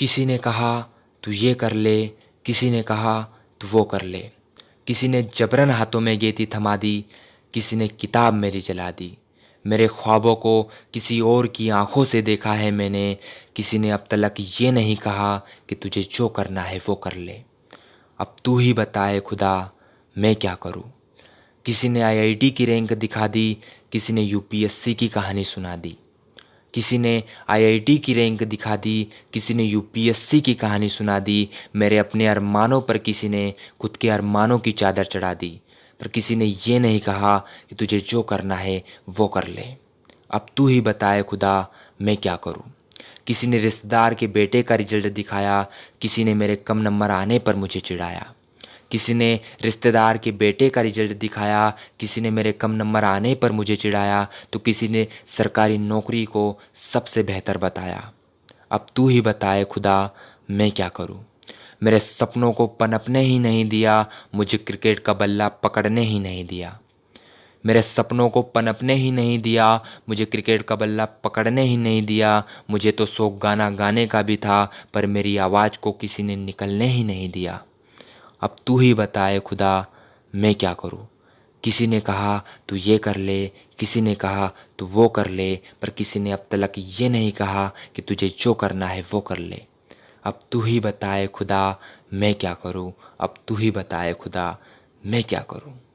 किसी ने कहा तू ये कर ले, किसी ने कहा तू वो कर ले। किसी ने जबरन हाथों में गेंद थमा दी, किसी ने किताब मेरी जला दी। मेरे ख्वाबों को किसी और की आंखों से देखा है मैंने, किसी ने अब तक ये नहीं कहा कि तुझे जो करना है वो कर ले। अब तू ही बताए खुदा मैं क्या करूं। किसी ने आईआईटी की रैंक दिखा दी, किसी ने यूपीएससी की कहानी सुना दी। किसी ने आईआईटी की रैंक दिखा दी, किसी ने यूपीएससी की कहानी सुना दी। मेरे अपने अरमानों पर किसी ने खुद के अरमानों की चादर चढ़ा दी, पर किसी ने ये नहीं कहा कि तुझे जो करना है वो कर ले। अब तू ही बताए खुदा मैं क्या करूं। किसी ने रिश्तेदार के बेटे का रिजल्ट दिखाया, किसी ने मेरे कम नंबर आने पर मुझे चिढ़ाया। किसी ने रिश्तेदार के बेटे का रिजल्ट दिखाया, किसी ने मेरे कम नंबर आने पर मुझे चिढ़ाया, तो किसी ने सरकारी नौकरी को सबसे बेहतर बताया। अब तू ही बताए खुदा मैं क्या करूं। मेरे सपनों को पनपने ही नहीं दिया, मुझे क्रिकेट का बल्ला पकड़ने ही नहीं दिया। मेरे सपनों को पनपने ही नहीं दिया, मुझे क्रिकेट का बल्ला पकड़ने ही नहीं दिया। मुझे तो शौक गाना गाने का भी था, पर मेरी आवाज़ को किसी ने निकलने ही नहीं दिया। अब तू ही बताए खुदा मैं क्या करूं। किसी ने कहा तू ये कर ले, किसी ने कहा तू वो कर ले, पर किसी ने अब तक ये नहीं कहा कि तुझे जो करना है वो कर ले। अब तू ही बताए खुदा मैं क्या करूं। अब तू ही बताए खुदा मैं क्या करूं।